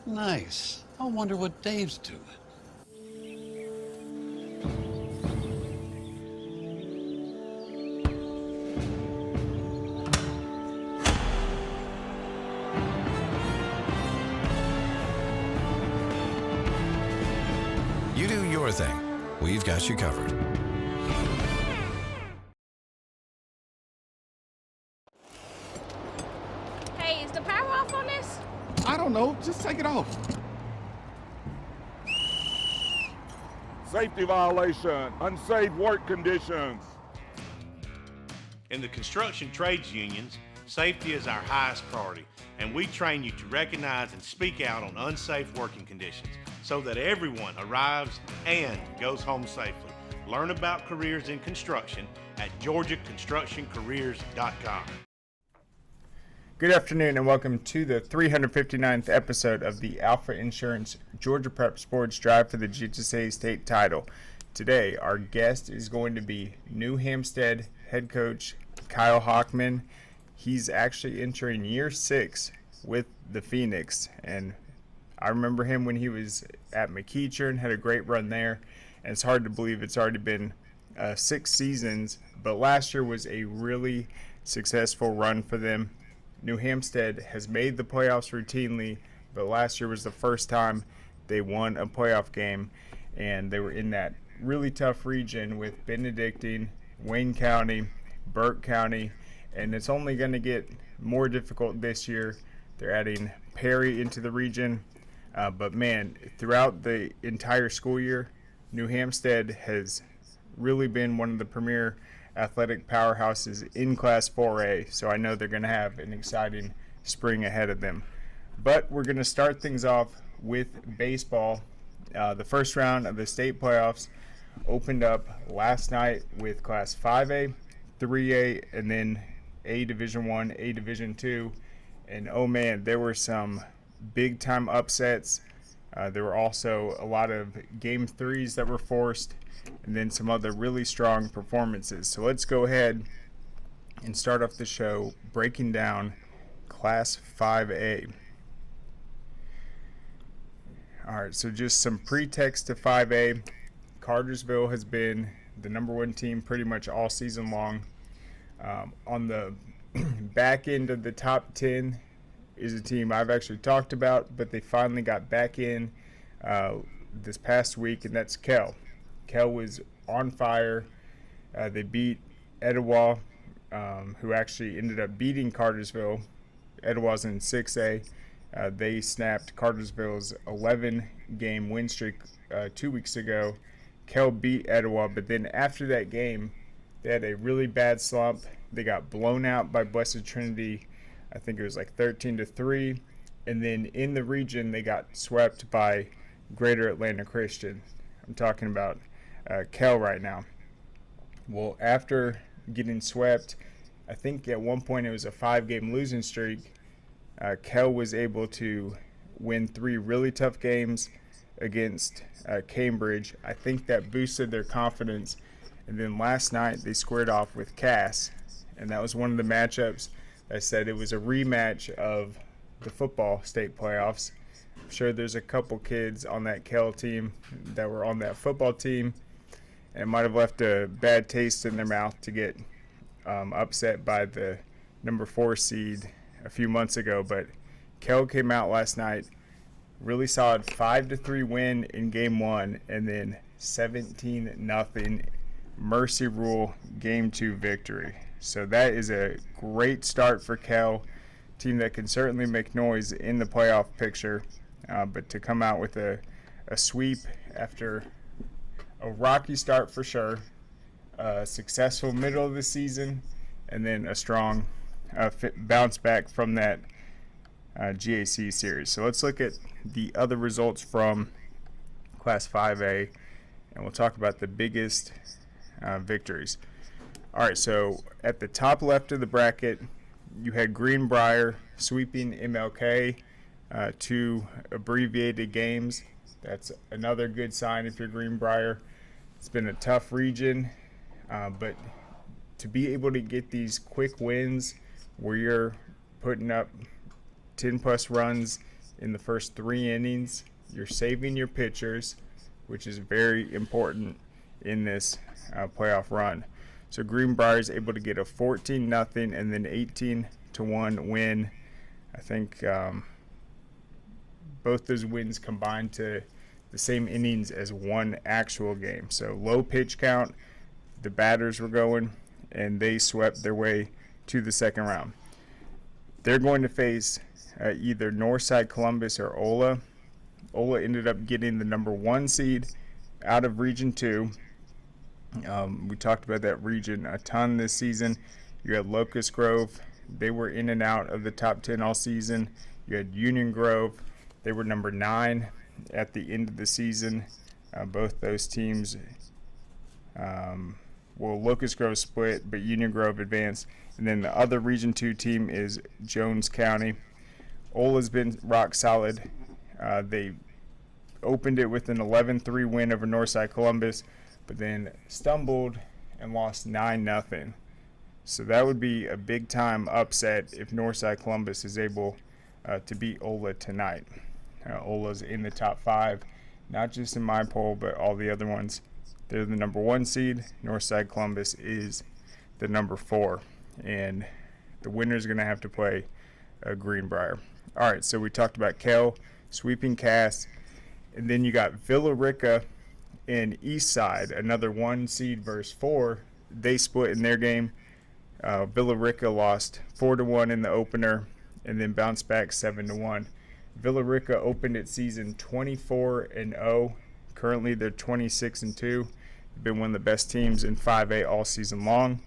Nice. I wonder what Dave's doing. You do your thing. We've got you covered. Hey, is the power off on this? I don't know. Just take it off. Safety violation, unsafe work conditions. In the construction trades unions, safety is our highest priority, and we train you to recognize and speak out on unsafe working conditions so that everyone arrives and goes home safely. Learn about careers in construction at georgiaconstructioncareers.com. Good afternoon and welcome to the 359th episode of the Alfa Insurance Georgia Prep Sports Drive for the GHSA State Title. Today, our guest is going to be New Hampstead head coach Kyle Hockman. He's actually entering year 6 with the Phoenix, and I remember him when he was at McEachern, had a great run there, and it's hard to believe it's already been 6 seasons, but last year was a really successful run for them. New Hampstead has made the playoffs routinely, but last year was the first time they won a playoff game, and they were in that really tough region with Benedictine, Wayne County, Burke County, and it's only going to get more difficult this year. They're adding Perry into the region, but man, throughout the entire school year, New Hampstead has really been one of the premier athletic powerhouses in Class 4A, so I know they're going to have an exciting spring ahead of them. But we're going to start things off with baseball. The first round of the state playoffs opened up last night with Class 5A, 3A, and then A Division I, A Division II. And oh man, there were some big time upsets. There were also a lot of game threes that were forced, and then some other really strong performances. So let's go ahead and start off the show breaking down Class 5A. All right, so just some pretext to 5A. Cartersville has been the number one team pretty much all season long. On the back end of the top 10 is a team I've actually talked about, but they finally got back in this past week, and that's Kell. Kell was on fire. They beat Etowah, who actually ended up beating Cartersville. Etowah's in 6A. They snapped Cartersville's 11-game win streak 2 weeks ago. Kell beat Etowah, but then after that game, they had a really bad slump. They got blown out by Blessed Trinity. I think it was like 13-3. And then in the region, they got swept by Greater Atlanta Christian. I'm talking about Kell right now. Well, after getting swept, I think at one point it was a 5-game losing streak. Kell was able to win 3 really tough games against Cambridge. I think that boosted their confidence. And then last night they squared off with Cass, and that was one of the matchups. I said it was a rematch of the football state playoffs. I'm sure there's a couple kids on that Kell team that were on that football team, and it might have left a bad taste in their mouth to get upset by the number 4 seed a few months ago. But Kell came out last night, really solid 5-3 win in game 1, and then 17-0 Mercy Rule game 2 victory. So that is a great start for Kell, team that can certainly make noise in the playoff picture. But to come out with a sweep after a rocky start for sure, a successful middle of the season, and then a strong bounce back from that GAC series. So let's look at the other results from Class 5A, and we'll talk about the biggest victories. All right, so at the top left of the bracket, you had Greenbrier sweeping MLK, 2 abbreviated games. That's another good sign if you're Greenbrier. It's been a tough region, but to be able to get these quick wins where you're putting up 10-plus runs in the first 3 innings. You're saving your pitchers, which is very important in this playoff run. So Greenbrier is able to get a 14-0 and then 18-1 win. I think both those wins combined to the same innings as one actual game. So low pitch count, the batters were going, and they swept their way to the second round. They're going to face either Northside Columbus or Ola. Ola ended up getting the number 1 seed out of Region 2. We talked about that region a ton this season. You had Locust Grove. They were in and out of the top 10 all season. You had Union Grove. They were number 9 at the end of the season. Both those teams, Locust Grove split, but Union Grove advanced. And then the other Region 2 team is Jones County. Ola's been rock solid. They opened it with an 11-3 win over Northside Columbus, but then stumbled and lost 9-0. So that would be a big-time upset if Northside Columbus is able to beat Ola tonight. Ola's in the top 5, not just in my poll, but all the other ones. They're the number 1 seed. Northside Columbus is the number 4, and the winner's going to have to play Greenbrier. All right, so we talked about Kell sweeping Cass, and then you got Villa Rica and Eastside, another 1 seed versus 4. They split in their game. Villa Rica lost 4-1 in the opener, and then bounced back 7-1. Villa Rica opened its season 24-0. Currently, they're 26-2. They've been one of the best teams in 5A all season long.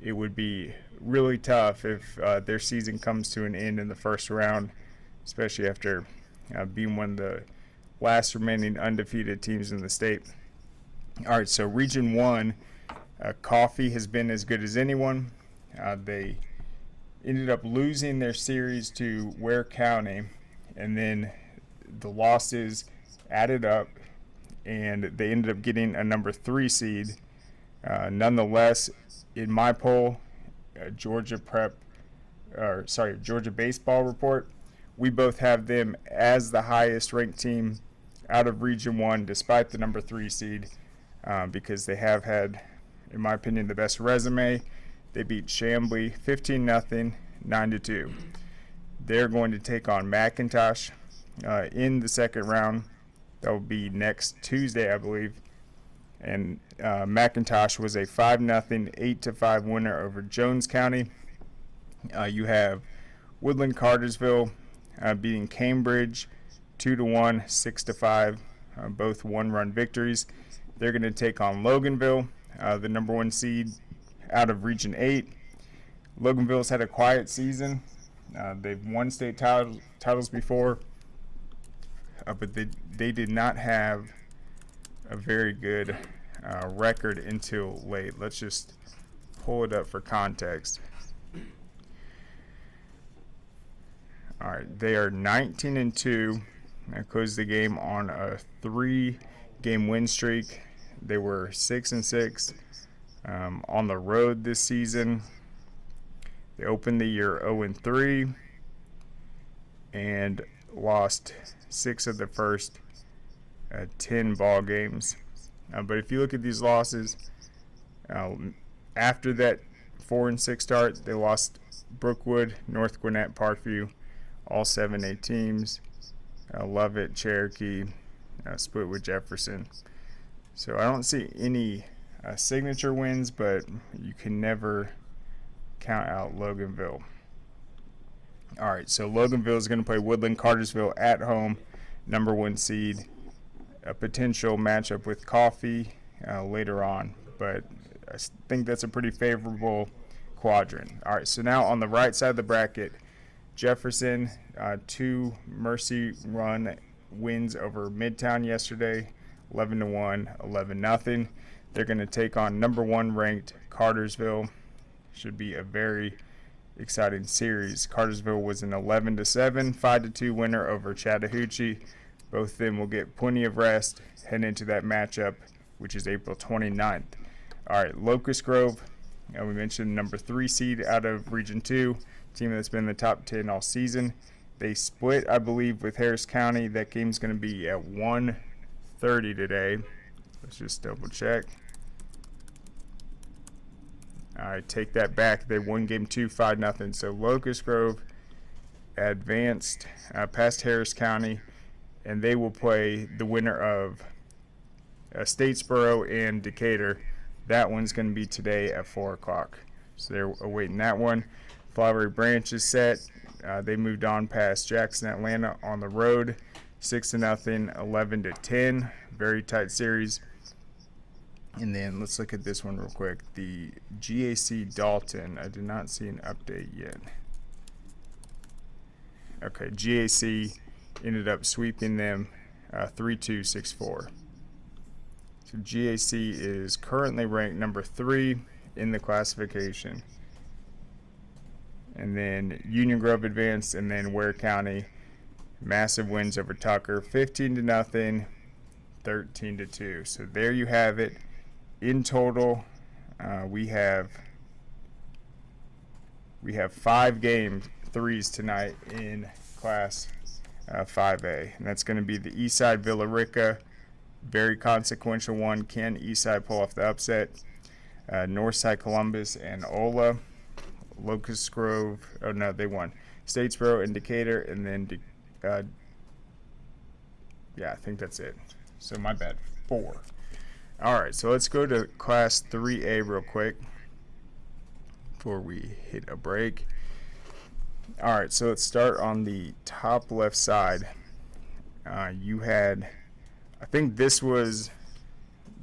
It would be really tough if their season comes to an end in the first round, especially after being one of the last remaining undefeated teams in the state. All right, so Region 1, Coffee has been as good as anyone. They ended up losing their series to Ware County, and then the losses added up, and they ended up getting a number 3 seed. Nonetheless, in my poll, Georgia Baseball Report, we both have them as the highest ranked team out of Region 1, despite the number 3 seed, because they have had, in my opinion, the best resume. They beat Chambly 15-0, 9-2. They're going to take on McIntosh in the second round. That will be next Tuesday, I believe. And McIntosh was a 5-0, 8-5 winner over Jones County. You have Woodland Cartersville beating Cambridge 2-1, 6-5, both 1-run victories. They're going to take on Loganville, the number 1 seed out of Region 8. Loganville's had a quiet season. They've won state titles before, but they did not have a very good record until late. Let's just pull it up for context. All right, they are 19-2. I closed the game on a 3-game win streak. They were 6-6 on the road this season. They opened the year 0-3 and lost 6 of the first 10 ball games. But if you look at these losses, after that 4-6 start, they lost Brookwood, North Gwinnett, Parkview, all 7A teams. Lovett, Cherokee, split with Jefferson. So I don't see any signature wins, but you can never count out Loganville. All right, so Loganville is going to play Woodland Cartersville at home, number 1 seed. A potential matchup with Coffee later on, but I think that's a pretty favorable quadrant. All right, so now on the right side of the bracket, Jefferson, 2 Mercy Run wins over Midtown yesterday, 11-1, 11-0. They're going to take on number 1 ranked Cartersville. Should be a very exciting series. Cartersville was an 11-7, 5-2 winner over Chattahoochee. Both of them will get plenty of rest heading into that matchup, which is April 29th. All right, Locust Grove, we mentioned number 3 seed out of Region 2, team that's been in the top 10 all season. They split, I believe, with Harris County. That game's going to be at 1:30 today. Let's just double check. All right, take that back. They won game 2, 5-0. So Locust Grove advanced past Harris County, and they will play the winner of Statesboro and Decatur. That one's going to be today at 4 o'clock. So they're awaiting that one. Flowery Branch is set. They moved on past Jackson, Atlanta on the road, 6-0, 11-10. Very tight series. And then let's look at this one real quick. The GAC Dalton. I did not see an update yet. Okay, GAC ended up sweeping them 3-2, 6-4. So GAC is currently ranked number 3 in the classification. And then Union Grove advanced, and then Ware County, massive wins over Tucker, 15-0, 13-2. So there you have it. In total, we have 5 game 3s tonight in Class 5A, and that's going to be the Eastside Villa Rica, very consequential one. Can Eastside pull off the upset? Northside Columbus and Ola. Locust Grove, oh no, they won. Statesboro and Decatur, and then yeah, I think that's it. So my bad, 4. All right, so let's go to Class 3A real quick before we hit a break. All right, so let's start on the top left side. You had, I think this was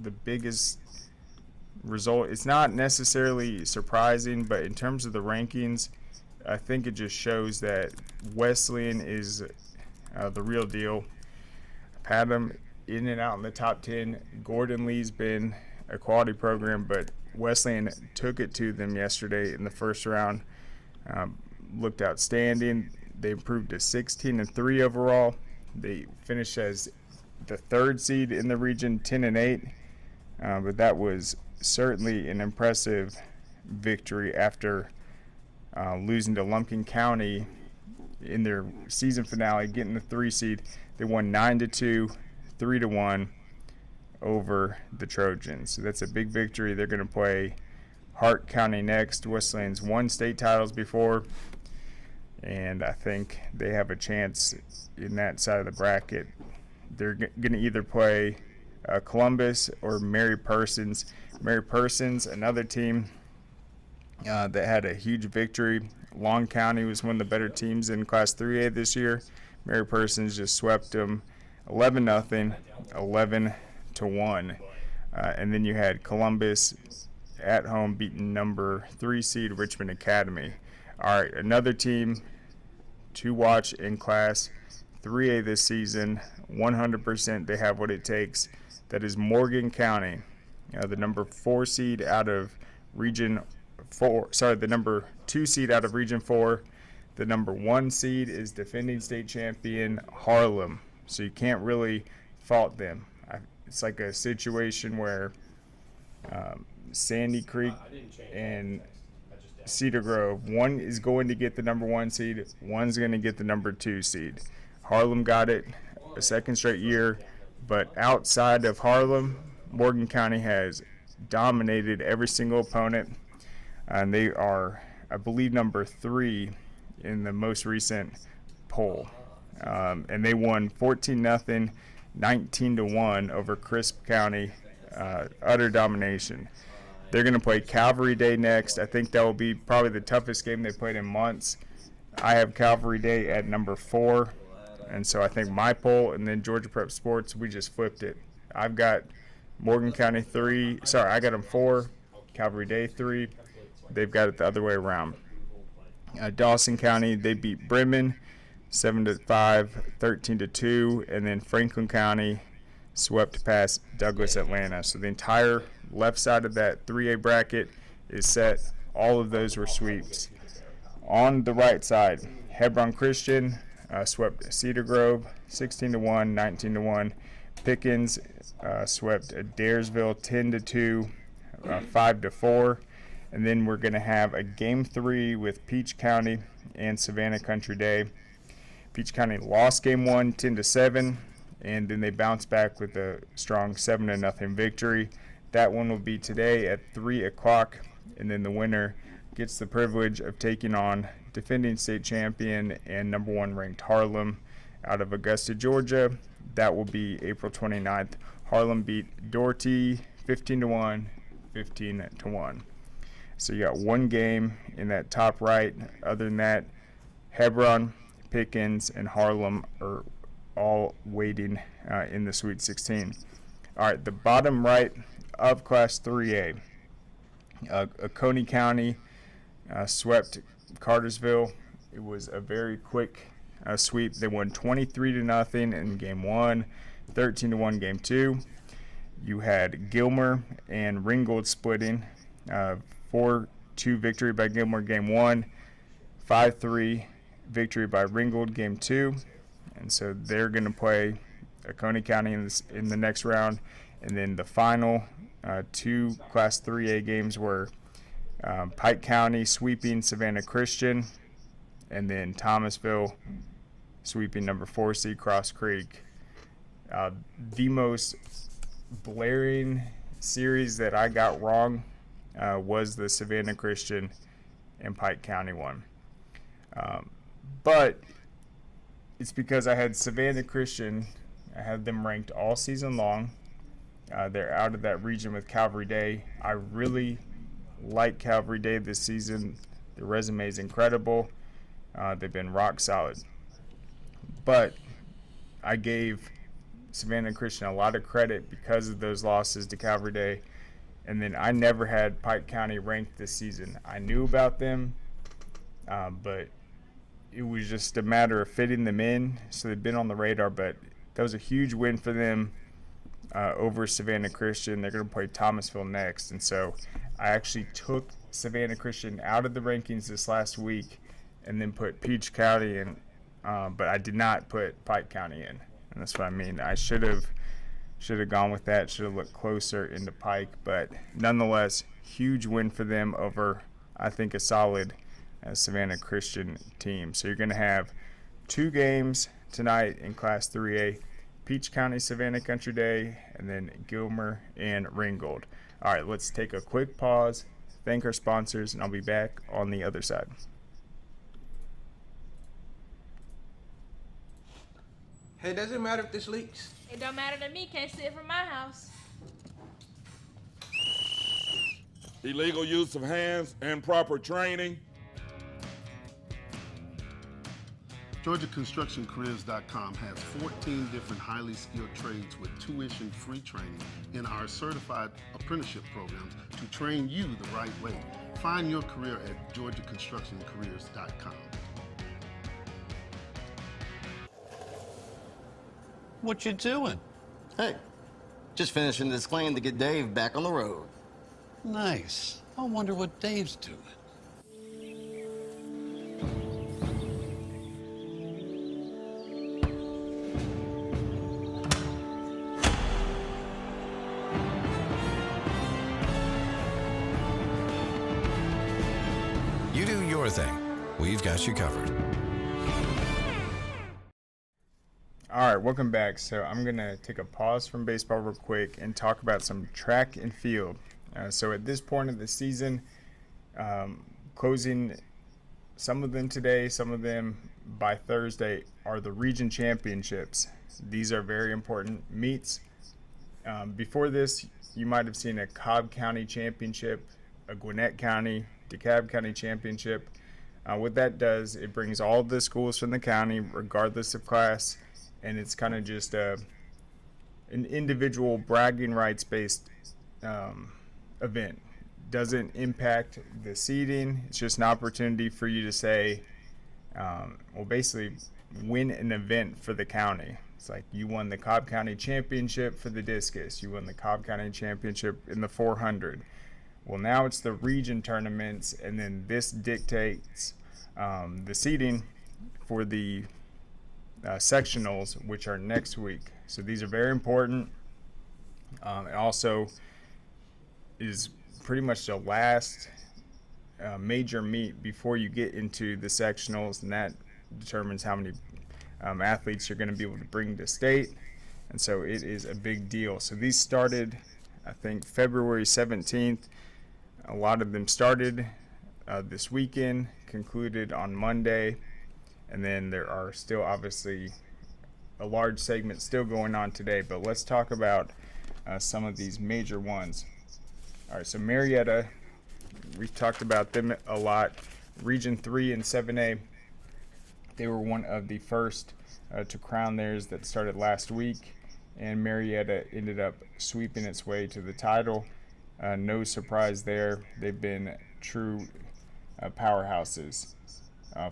the biggest result. It's not necessarily surprising, but in terms of the rankings, I think it just shows that Wesleyan is the real deal. I've had them in and out in the top 10. Gordon Lee's been a quality program, but Wesleyan took it to them yesterday in the first round. Looked outstanding. They improved to 16-3 overall. They finished as the 3rd seed in the region, 10-8, but that was certainly an impressive victory after losing to Lumpkin County in their season finale, getting the 3 seed. They won 9-2, 3-1 over the Trojans. So that's a big victory. They're going to play Hart County next. Wesleyan's won state titles before, and I think they have a chance in that side of the bracket. They're going to either play Columbus or Mary Persons. Mary Persons, another team that had a huge victory. Long County was one of the better teams in Class 3A this year. Mary Persons just swept them 11-0, 11-1. And then you had Columbus at home beating number 3 seed Richmond Academy. All right, another team to watch in Class 3A this season. 100% they have what it takes. That is Morgan County, the number 4 seed out of Region 4. Sorry, the number 2 seed out of Region 4. The number 1 seed is defending state champion Harlem. So you can't really fault them. It's like a situation where Sandy Creek and Cedar Grove, one is going to get the number 1 seed, one's going to get the number 2 seed. Harlem got it a 2nd straight year, but outside of Harlem, Morgan County has dominated every single opponent, and they are, I believe, number 3 in the most recent poll. And they won 14-0, 19-1 over Crisp County, utter domination. They're going to play Calvary Day next. I think that will be probably the toughest game they played in months. I have Calvary Day at number 4, and so I think my poll and then Georgia Prep Sports, we just flipped it. I've got Morgan County 3. Sorry, I got them 4. Calvary Day 3. They've got it the other way around. Dawson County, they beat Bremen 7-5, 13-2, and then Franklin County swept past Douglas Atlanta. So the entire left side of that 3A bracket is set. All of those were sweeps. On the right side, Hebron Christian swept Cedar Grove 16-1, 19-1. Pickens swept Daresville 10-2, 5-4. And then we're going to have a game 3 with Peach County and Savannah Country Day. Peach County lost game 1 10-7, and then they bounced back with a strong 7-0 victory. That one will be today at 3 o'clock, and then the winner gets the privilege of taking on defending state champion and number 1 ranked Harlem out of Augusta, Georgia. That will be April 29th. Harlem beat Doherty 15-1, 15-1. So you got one game in that top right. Other than that, Hebron, Pickens, and Harlem are all waiting in the Sweet 16. All right, the bottom right of Class 3A. Oconee County swept Cartersville. It was a very quick sweep. They won 23-0 in game 1, 13-1 game 2. You had Gilmer and Ringgold splitting. 4-2 victory by Gilmer game 1, 5-3 victory by Ringgold game 2. And so they're going to play Oconee County in the next round. And then the final 2 Class 3A games were Pike County sweeping Savannah Christian, and then Thomasville sweeping number 4 seed Cross Creek. The most blaring series that I got wrong was the Savannah Christian and Pike County one. But it's because I had Savannah Christian, I had them ranked all season long. They're out of that region with Calvary Day. I really like Calvary Day this season. Their resume is incredible. They've been rock solid. But I gave Savannah Christian a lot of credit because of those losses to Calvary Day. And then I never had Pike County ranked this season. I knew about them, but it was just a matter of fitting them in. So they've been on the radar, but that was a huge win for them over Savannah Christian. They're going to play Thomasville next. And so I actually took Savannah Christian out of the rankings this last week and then put Peach County in, but I did not put Pike County in. And that's what I mean. I should have gone with that, should have looked closer into Pike. But nonetheless, huge win for them over, I think, a solid Savannah Christian team. So you're going to have 2 games tonight in Class 3A. Peach County Savannah Country Day, and then Gilmer and Ringgold. All right, let's take a quick pause, thank our sponsors, and I'll be back on the other side. Hey, does it matter if this leaks? It don't matter to me, can't see it from my house. Illegal use of hands, improper training. GeorgiaConstructionCareers.com has 14 different highly skilled trades with tuition-free training in our certified apprenticeship programs to train you the right way. Find your career at GeorgiaConstructionCareers.com. What you doing? Hey, just finishing this claim to get Dave back on the road. Nice. I wonder what Dave's doing. You do your thing. We've got you covered. All right, welcome back. So I'm going to take a pause from baseball real quick and talk about some track and field. So at this point of the season, closing some of them today, some of them by Thursday, are the region championships. These are very important meets. Before this, you might have seen a Cobb County championship, a Gwinnett County, DeKalb County championship. What that does, it brings all of the schools from the county, regardless of class, and it's kind of just an individual bragging rights based event. Doesn't impact the seeding. It's just an opportunity for you to say, well, basically win an event for the county. It's like you won the Cobb County championship for the discus. You won the Cobb County championship in the 400. Well, now it's the region tournaments, and then this dictates the seeding for the sectionals, which are next week. So these are very important. It also is pretty much the last major meet before you get into the sectionals, and that determines how many athletes you're going to be able to bring to state. And so it is a big deal. So these started, I think, February 17th. A lot of them started this weekend, concluded on Monday. And then there are still obviously a large segment still going on today. But let's talk about some of these major ones. All right, so Marietta, we've talked about them a lot. Region 3 and 7A, they were one of the first to crown theirs that started last week. And Marietta ended up sweeping its way to the title. No surprise there. They've been true powerhouses.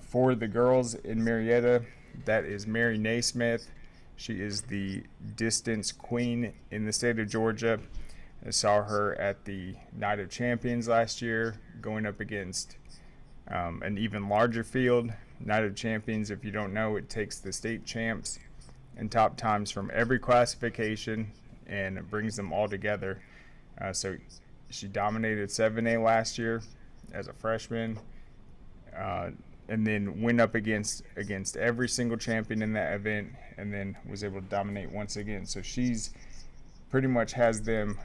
For the girls in Marietta, that is Mary Naismith. She is the distance queen in the state of Georgia. I saw her at the Night of Champions last year going up against an even larger field. Night of Champions, if you don't know, it takes the state champs and top times from every classification and it brings them all together. So she dominated 7A last year as a freshman, and then went up against every single champion in that event, and then was able to dominate once again. So she's pretty much has them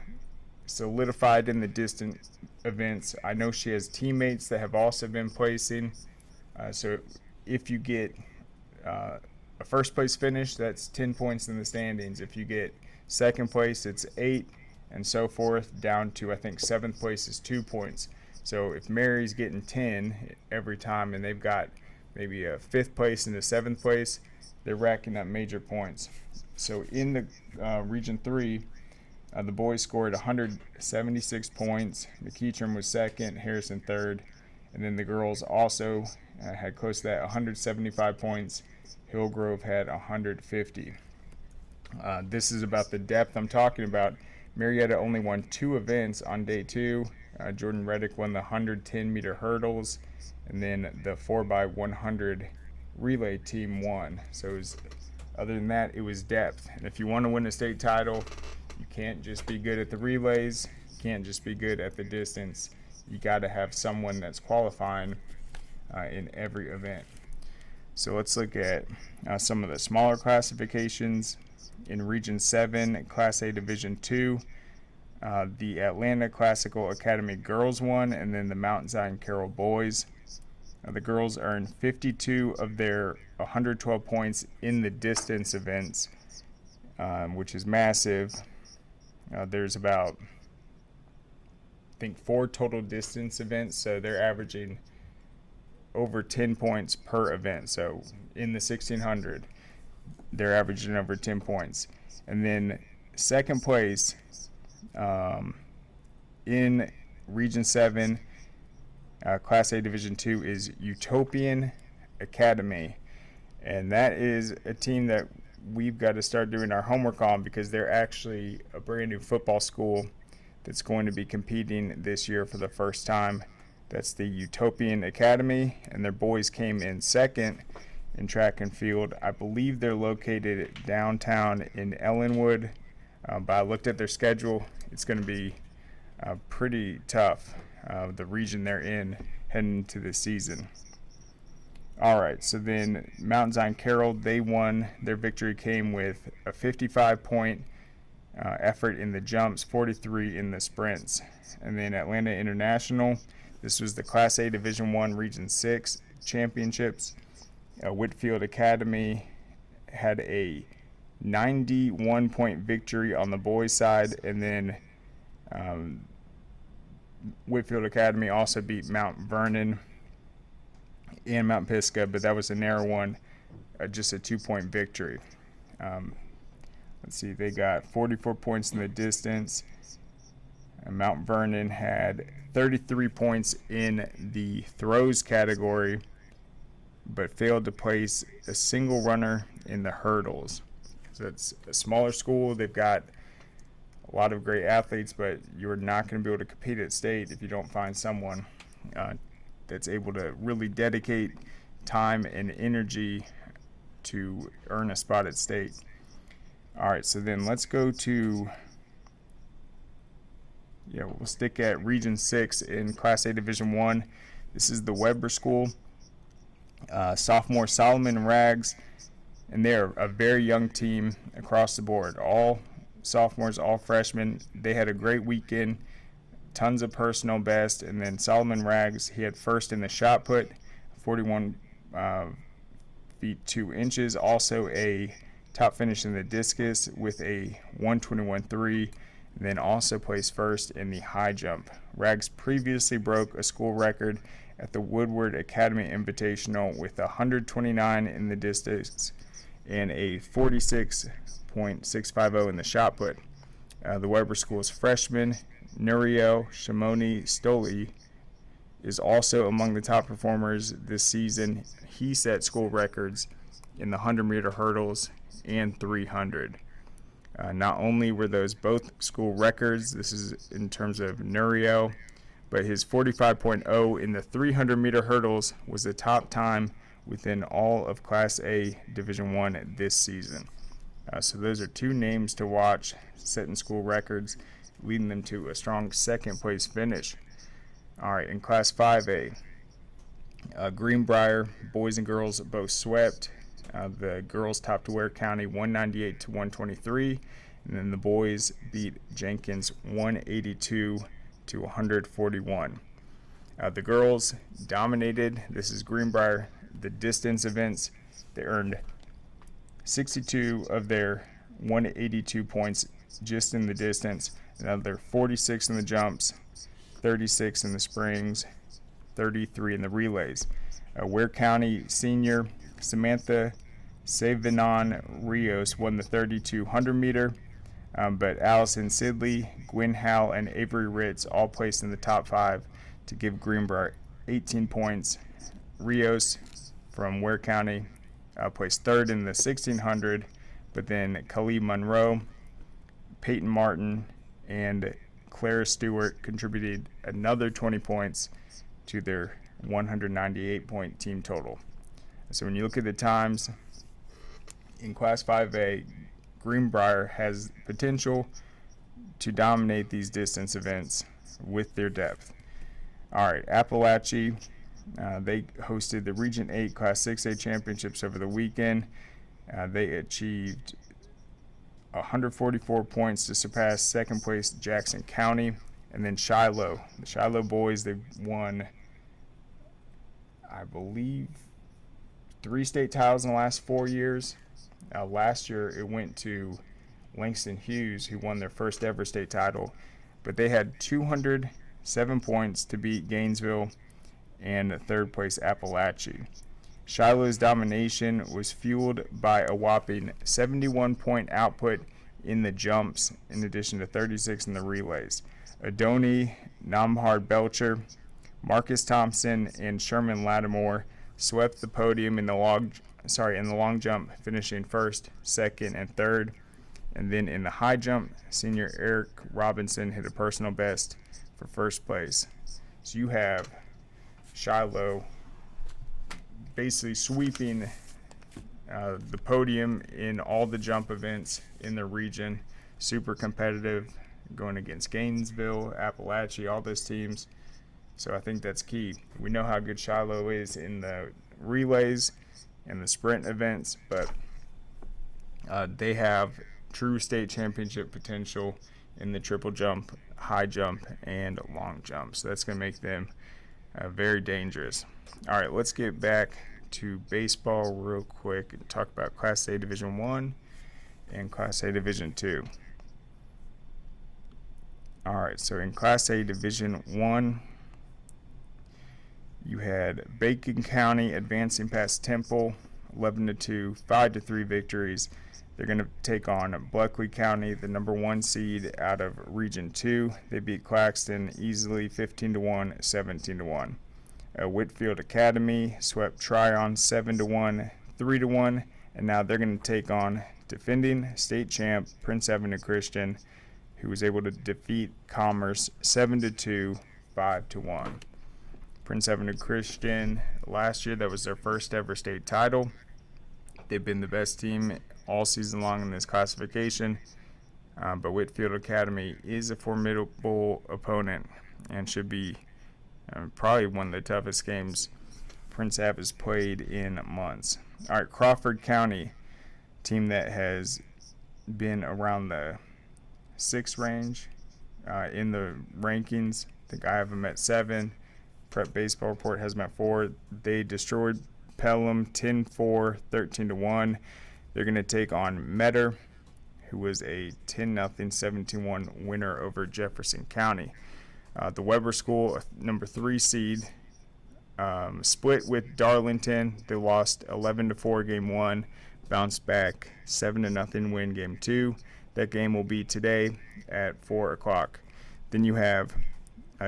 solidified in the distance events. I know she has teammates that have also been placing. So if you get a first place finish, that's 10 points in the standings. If you get second place, it's 8, and so forth, down to I think 7th place is 2 points. So if Mary's getting 10 every time and they've got maybe a 5th place and a 7th place, they're racking up major points. So in the Region 3, the boys scored 176 points. McEachern was second, Harrison third, and then the girls also had close to that, 175 points. Hillgrove had 150. This is about the depth I'm talking about. Marietta only won 2 events on day 2. Jordan Reddick won the 110-meter hurdles, and then the 4x100 relay team won. So it was, other than that, it was depth. And if you want to win a state title, you can't just be good at the relays. You can't just be good at the distance. You got to have someone that's qualifying in every event. So let's look at some of the smaller classifications. In Region 7, Class A Division 2, the Atlanta Classical Academy girls won, and then the Mount Zion Carroll boys. The girls earned 52 of their 112 points in the distance events, which is massive. There's about, I think, 4 total distance events, so they're averaging over 10 points per event. So in the 1600, they're averaging over 10 points. And then second place in Region 7, Class A Division 2 is Utopian Academy. And that is a team that we've got to start doing our homework on, because they're actually a brand new football school that's going to be competing this year for the first time. That's the Utopian Academy, and their boys came in second in track and field. I believe they're located downtown in Ellenwood, but I looked at their schedule. It's going to be pretty tough, the region they're in heading into the season. All right, so then Mount Zion Carroll, they won. Their victory came with a 55-point effort in the jumps, 43 in the sprints. And then Atlanta International, this was the Class A Division 1 Region 6 championships. Whitfield Academy had a 91-point victory on the boys' side, and then Whitfield Academy also beat Mount Vernon and Mount Pisgah, but that was a narrow one, just a 2-point victory. Let's see, they got 44 points in the distance. And Mount Vernon had 33 points in the throws category, but failed to place a single runner in the hurdles. So it's a smaller school. They've got a lot of great athletes, but you're not going to be able to compete at state if you don't find someone that's able to really dedicate time and energy to earn a spot at state. All right, so then let's go to, we'll stick at Region 6 in Class A Division 1. This is the Weber School. Sophomore Solomon Rags And they're a very young team across the board. All sophomores, all freshmen. They had a great weekend. Tons of personal best. And then Solomon Rags, he had first in the shot put, 41 feet 2 inches. Also a top finish in the discus with a 121.3. And then also placed first in the high jump. Rags previously broke a school record at the Woodward Academy Invitational with 129 in the distance and a 46.650 in the shot put. The Weber School's freshman, Nuriel Shimoni Stoli, is also among the top performers this season. He set school records in the 100-meter hurdles and 300. Not only were those both school records, this is in terms of Nuriel, but his 45.0 in the 300-meter hurdles was the top time within all of Class A Division I this season. So those are two names to watch, setting school records, leading them to a strong second-place finish. All right, in Class 5A, Greenbrier, boys and girls both swept. The girls topped Ware County 198 to 123, and then the boys beat Jenkins 182 to 141. The girls dominated. This is Greenbrier. The distance events, they earned 62 of their 182 points just in the distance. Another 46 in the jumps, 36 in the springs, 33 in the relays. Ware County senior Samantha Savinon Rios won the 3,200 meter, but Allison Sidley, Gwen Howe, and Avery Ritz all placed in the top 5 to give Greenbrier 18 points. Rios from Ware County placed third in the 1,600, but then Khalid Monroe, Peyton Martin, and Clara Stewart contributed another 20 points to their 198-point team total. So when you look at the times in Class 5A, Greenbrier has potential to dominate these distance events with their depth. All right, Appalachia, they hosted the Region 8 Class 6A championships over the weekend. They achieved 144 points to surpass second place Jackson County. And then Shiloh, the Shiloh boys, they won, I believe, 3 state titles in the last 4 years. Last year it went to Langston Hughes, who won their first ever state title, but they had 207 points to beat Gainesville and third place Appalachia. Shiloh's domination was fueled by a whopping 71-point output in the jumps, in addition to 36 in the relays. Adoni Namhard Belcher, Marcus Thompson, and Sherman Lattimore swept the podium in the long jump, finishing first, second, and third. And then in the high jump, senior Eric Robinson hit a personal best for first place. So you have Shiloh basically sweeping the podium in all the jump events in the region. Super competitive, going against Gainesville, Appalachia, all those teams. So I think that's key. We know how good Shiloh is in the relays and the sprint events, but they have true state championship potential in the triple jump, high jump, and long jump. So that's going to make them very dangerous. All right, let's get back to baseball real quick and talk about Class A Division I and Class A Division II. All right, so in Class A Division I, you had Bacon County advancing past Temple, 11-2, 5-3 victories. They're going to take on Bleckley County, the number 1 seed out of Region 2. They beat Claxton easily, 15-1, 17-1. Whitfield Academy swept Tryon 7-1, 3-1, and now they're going to take on defending state champ Prince Avenue Christian, who was able to defeat Commerce 7-2, 5-1. Prince Avenue Christian, last year, that was their first ever state title. They've been the best team all season long in this classification, but Whitfield Academy is a formidable opponent and should be probably one of the toughest games Prince Ave has played in months. All right, Crawford County team that has been around the 6 range in the rankings. I think I have them at 7. Prep Baseball Report has them at 4. They destroyed Pelham 10-4, 13-1. They're going to take on Metter, who was a 10-0, 17-1 winner over Jefferson County. The Weber School, number 3 seed, split with Darlington. They lost 11-4 game 1, bounced back 7-0 win game 2. That game will be today at 4 o'clock. Then you have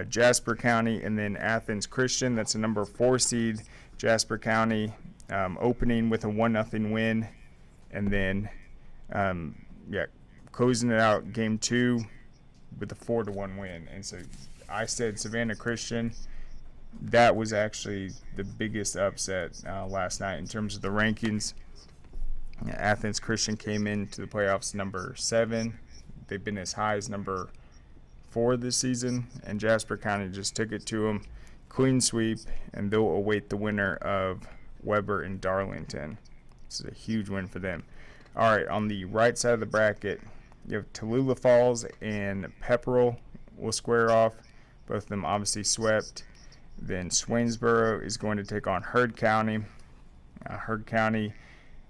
Jasper County and then Athens Christian. That's a number 4 seed. Jasper County opening with a 1-0 win, and then closing it out game 2 with a 4-1 win. And so I said Savannah Christian. That was actually the biggest upset last night in terms of the rankings. Athens Christian came into the playoffs number 7. They've been as high as number 4 this season, and Jasper County just took it to them. Clean sweep, and they'll await the winner of Weber and Darlington. This is a huge win for them. All right, on the right side of the bracket, you have Tallulah Falls and Pepperell will square off. Both of them obviously swept. Then Swainsboro is going to take on Heard County. Heard County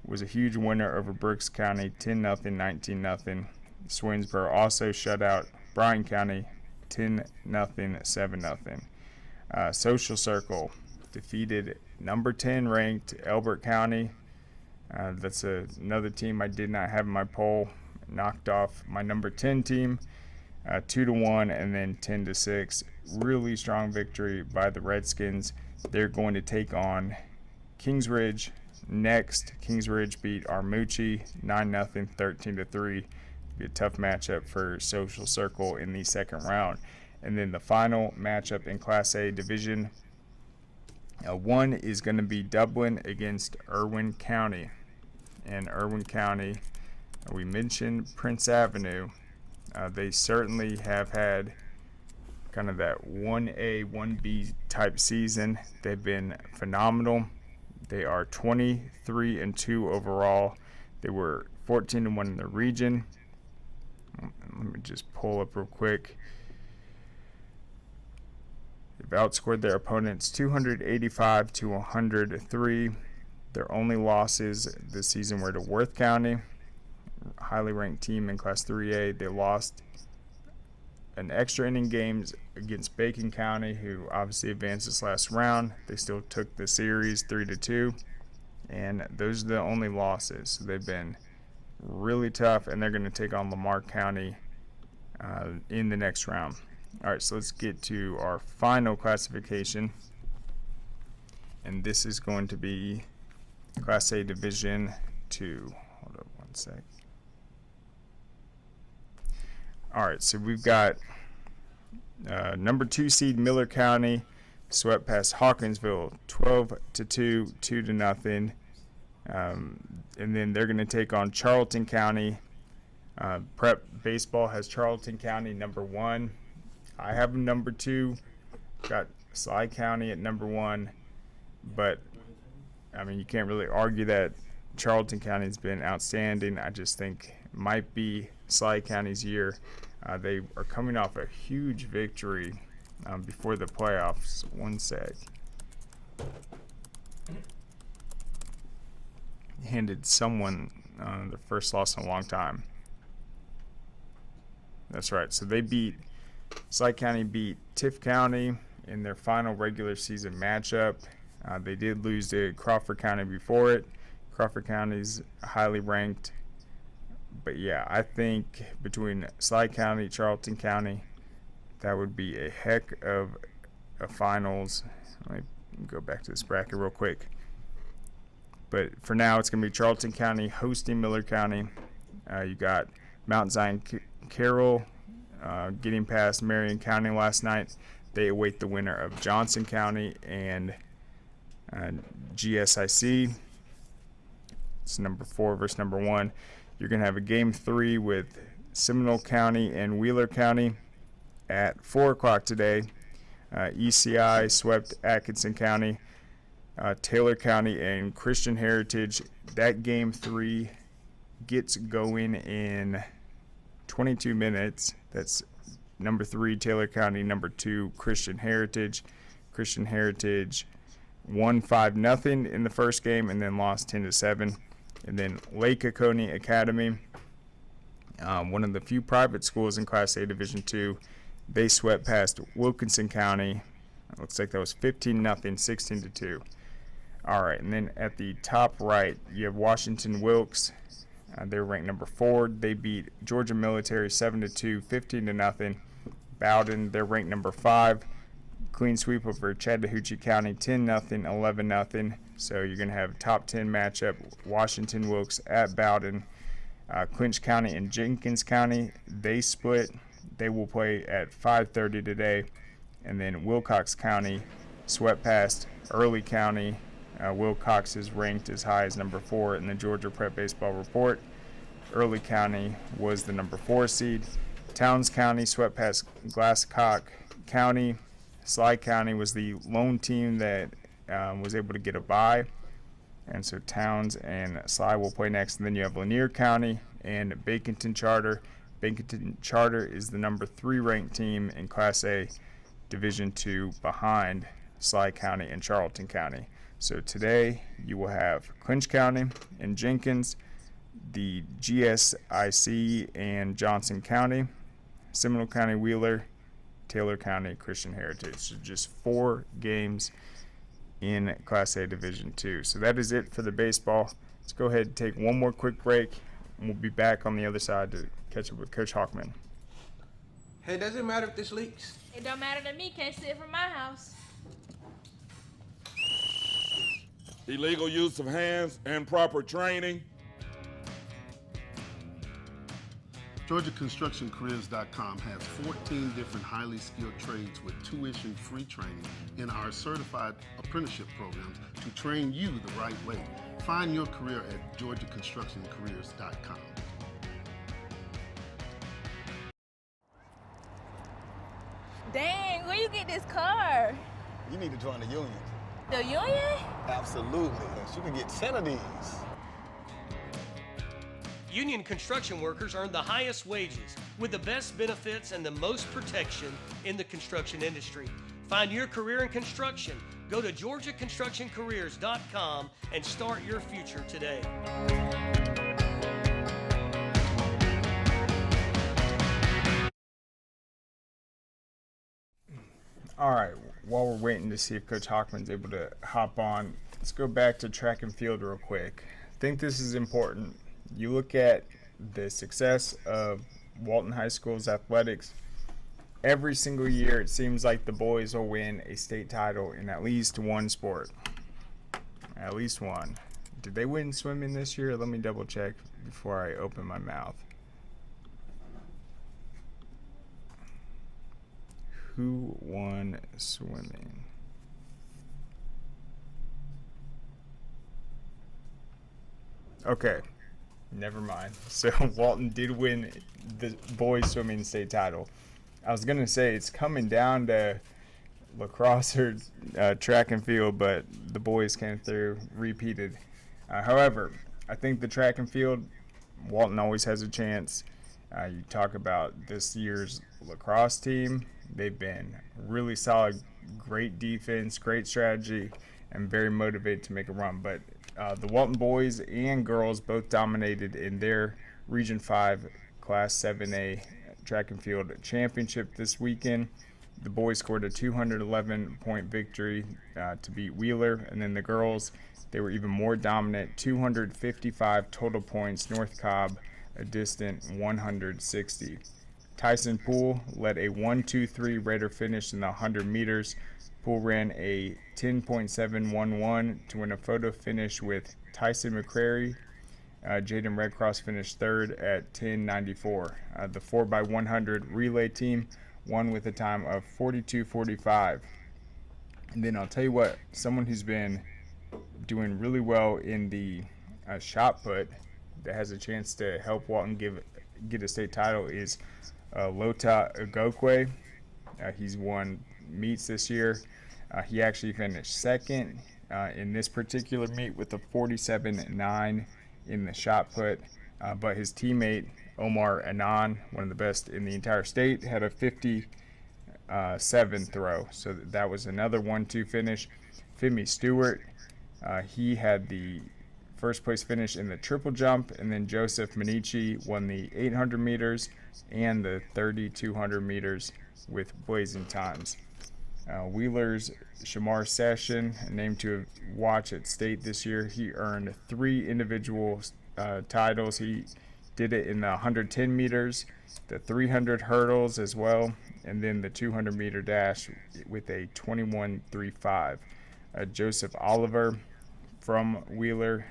was a huge winner over Brooks County, 10-0, 19-0. Swainsboro also shut out Bryan County, 10-0, 7-0. Social Circle defeated number 10 ranked Elbert County. That's another team I did not have in my poll. Knocked off my number 10 team, 2-1, and then 10-6. Really strong victory by the Redskins. They're going to take on Kingsridge next. Kingsridge beat Armucci 9-0, 13-3. Be a tough matchup for Social Circle in the second round. And then the final matchup in Class A Division 1 is going to be Dublin against Irwin County. And Irwin County, we mentioned Prince Avenue. They certainly have had kind of that 1A, 1B type season. They've been phenomenal. They are 23-2 overall. They were 14-1 in the region. Let me just pull up real quick. They've outscored their opponents 285-103. Their only losses this season were to Worth County, highly ranked team in Class 3A. They lost an extra inning games against Bacon County, who obviously advanced this last round. They still took the series 3-2, and those are the only losses. So they've been really tough, and they're going to take on Lamar County in the next round. All right, so let's get to our final classification, and this is going to be Class A Division 2. Hold up one sec. All right, so we've got number 2 seed Miller County swept past Hawkinsville 12-2, 2-0. And then they're going to take on Charlton County. Prep Baseball has Charlton County number 1. I have them number 2. Got Sly County at number 1. But, I mean, you can't really argue that Charlton County has been outstanding. I just think it might be Sly County's year. They are coming off a huge victory before the playoffs. One sec. Handed someone the first loss in a long time. That's right. So they beat Sly County beat Tiff County in their final regular season matchup. They did lose to Crawford County before it. Crawford County's highly ranked. But yeah, I think between Sly County, Charlton County, that would be a heck of a finals. Let me go back to this bracket real quick. But for now, it's going to be Charlton County hosting Miller County. You got Mount Zion Carroll getting past Marion County last night. They await the winner of Johnson County and GSIC. It's number 4 versus number 1. You're going to have a game 3 with Seminole County and Wheeler County at 4 o'clock today. ECI swept Atkinson County. Taylor County and Christian Heritage. That game 3 gets going in 22 minutes. That's number 3, Taylor County. Number 2, Christian Heritage. Christian Heritage won 5-0 in the first game and then lost 10-7. And then Lake Oconee Academy, one of the few private schools in Class A Division II, they swept past Wilkinson County. It looks like that was 15-0, 16-2. All right, and then at the top right, you have Washington Wilkes. They're ranked number 4. They beat Georgia Military 7-2, 15-0. Bowden, they're ranked number 5. Clean sweep over Chattahoochee County, 10-0, 11-0. So you're going to have top 10 matchup, Washington Wilkes at Bowden. Clinch County and Jenkins County, they split. They will play at 5:30 today. And then Wilcox County swept past Early County. Wilcox is ranked as high as number 4 in the Georgia Prep Baseball Report. Early County was the number 4 seed. Towns County swept past Glasscock County. Sly County was the lone team that was able to get a bye. And so Towns and Sly will play next. And then you have Lanier County and Baconton Charter. Baconton Charter is the number 3 ranked team in Class A Division II behind Sly County and Charlton County. So today you will have Clinch County and Jenkins, the GSIC and Johnson County, Seminole County Wheeler, Taylor County Christian Heritage. So just 4 games in Class A Division II. So that is it for the baseball. Let's go ahead and take one more quick break, and we'll be back on the other side to catch up with Coach Hockman. Hey, does it matter if this leaks? It don't matter to me, can't see it from my house. Illegal use of hands and proper training. GeorgiaConstructionCareers.com has 14 different highly skilled trades with tuition free training in our certified apprenticeship programs to train you the right way. Find your career at GeorgiaConstructionCareers.com. Dang, where you get this car? You need to join the union. The union? Absolutely. You can get 10 of these. Union construction workers earn the highest wages with the best benefits and the most protection in the construction industry. Find your career in construction. Go to GeorgiaConstructionCareers.com and start your future today. All right, while we're waiting to see if Coach Hockman's able to hop on, let's go back to track and field real quick. I think this is important. You look at the success of Walton High School's athletics. Every single year, it seems like the boys will win a state title in at least one sport. At least one. Did they win swimming this year? Let me double check before I open my mouth. Who won swimming? Okay. Never mind. So Walton did win the boys swimming state title. I was going to say it's coming down to lacrosse or track and field, but the boys came through, repeated. However, I think the track and field, Walton always has a chance. You talk about this year's lacrosse team. They've been really solid, great defense, great strategy, and very motivated to make a run. But the Walton boys and girls both dominated in their Region 5 Class 7A track and field championship this weekend. The boys scored a 211-point victory to beat Wheeler, and then the girls, they were even more dominant, 255 total points. North Cobb, a distant 160. Tyson Poole led a 1-2-3 Raider finish in the 100 meters. Poole ran a 10.711 to win a photo finish with Tyson McCrary. Jaden Redcross finished third at 10.94. The 4x100 relay team won with a time of 42.45. And then I'll tell you what, someone who's been doing really well in the shot put that has a chance to help Walton get a state title is Lota Ogokwe. He's won meets this year. He actually finished second in this particular meet with a 47.9 in the shot put. but his teammate Omar Anan, one of the best in the entire state, had a 57 throw. So that was another 1-2 finish. Femi Stewart, he had the first place finish in the triple jump, and then Joseph Manici won the 800 meters and the 3,200 meters with blazing times. Wheeler's Shamar Session, named to watch at state this year, he earned 3 individual titles. He did it in the 110 meters, the 300 hurdles as well, and then the 200 meter dash with a 21.35. Joseph Oliver from Wheeler,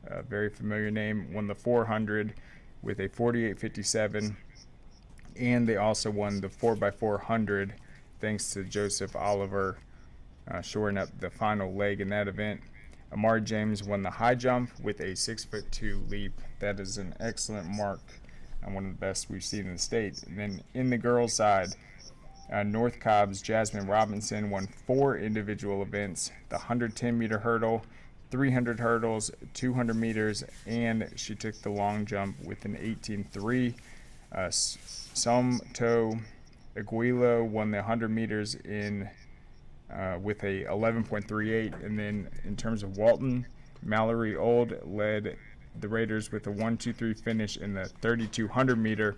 a very familiar name, won the 400 with a 48.57, and they also won the 4x400 thanks to Joseph Oliver shoring up the final leg in that event. Amari James won the high jump with a 6'2" leap. That is an excellent mark and one of the best we've seen in the state. And then in the girls' side, North Cobb's Jasmine Robinson won 4 individual events: the 110-meter hurdle, 300 hurdles, 200 meters, and she took the long jump with an 18.3. Somto Aguilo won the 100 meters with a 11.38, and then in terms of Walton, Mallory Old led the Raiders with a 1-2-3 finish in the 3,200 meter,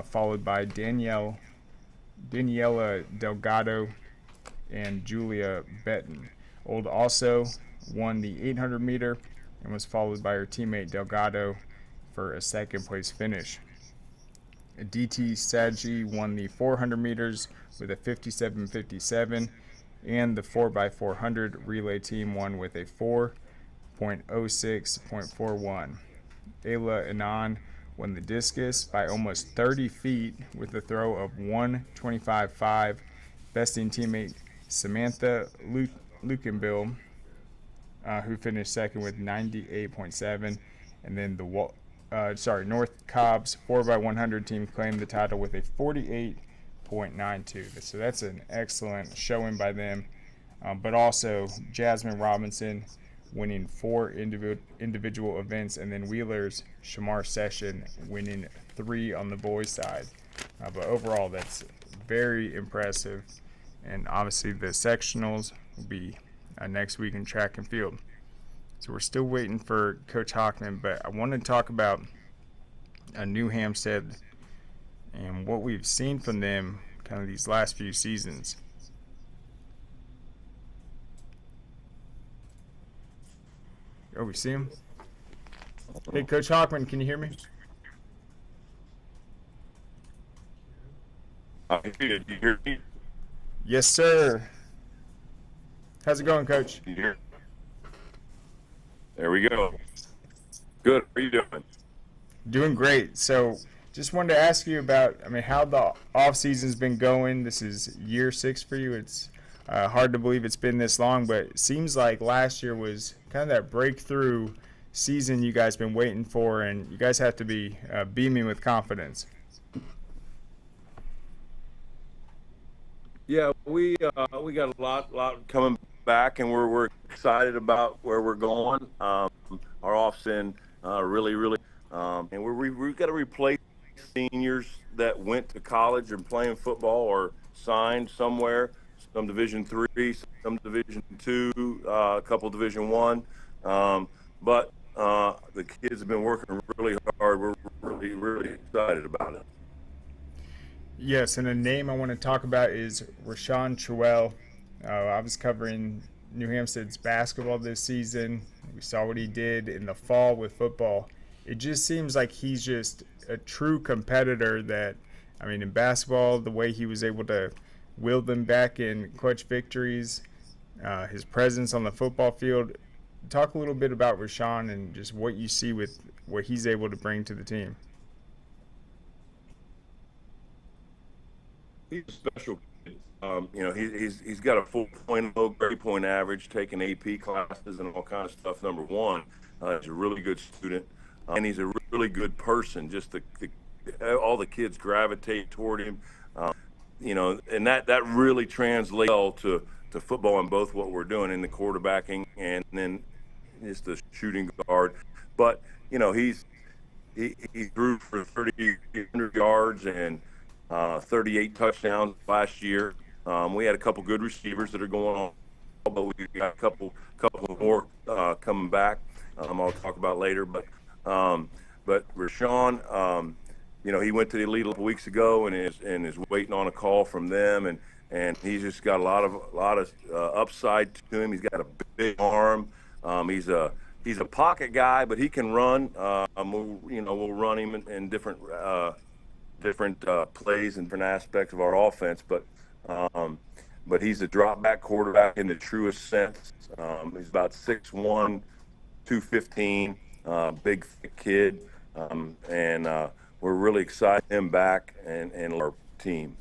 followed by Daniela Delgado and Julia Betton. Old also won the 800 meter and was followed by her teammate Delgado for a second place finish. DT Sadji won the 400 meters with a 57.57, and the 4x400 relay team won with a 4.06.41. Ayla Anan won the discus by almost 30 feet with a throw of 1:25.5, besting teammate Samantha Lukenbill, who finished second with 98.7, and then the North Cobb's 4x100 team claimed the title with a 48.92. So that's an excellent showing by them. But also Jasmine Robinson winning 4 individual events, and then Wheeler's Shamar Session winning 3 on the boys' side. But overall, that's very impressive. And obviously the sectionals will be next week in track and field. So we're still waiting for Coach Hockman, but I want to talk about New Hampstead and what we've seen from them kind of these last few seasons. Oh, we see him? Hey, Coach Hockman, can you hear me? You hear me? Yes, sir. How's it going, Coach? There we go. Good. How are you doing? Doing great. So just wanted to ask you about, how the off-season's been going. This is year 6 for you. It's hard to believe it's been this long, but it seems like last year was kind of that breakthrough season you guys been waiting for, and you guys have to be beaming with confidence. Yeah, we got a lot coming back, and we're excited about where we're going. Our off-season really, and we've got to replace seniors that went to college and playing football or signed somewhere, some Division III, some Division II, a couple Division I. But the kids have been working really hard. We're really excited about it. Yes, and a name I want to talk about is Rashawn Truell. I was covering New Hampstead's basketball this season. We saw what he did in the fall with football. It just seems like he's just a true competitor that, in basketball, the way he was able to will them back in clutch victories, his presence on the football field. Talk a little bit about Rashawn and just what you see with what he's able to bring to the team. He's a special kid. He's got a 4.0 grade point average, taking AP classes and all kinds of stuff. Number one, he's a really good student, and he's a really good person. Just all the kids gravitate toward him, and that really translates well to football in both what we're doing in the quarterbacking and then just the shooting guard. But he's he threw for 3,800 yards and 38 touchdowns last year. We had a couple good receivers that are going on, but we got a couple more coming back. I'll talk about later. But Rashawn, he went to the elite a couple weeks ago and is waiting on a call from them, and he's just got a lot of upside to him. He's got a big arm. He's a pocket guy, but he can run. We'll run him in different plays and different aspects of our offense. But he's a drop back quarterback in the truest sense. He's about 6'1", 215, big thick kid, and we're really excited to have him back and our team.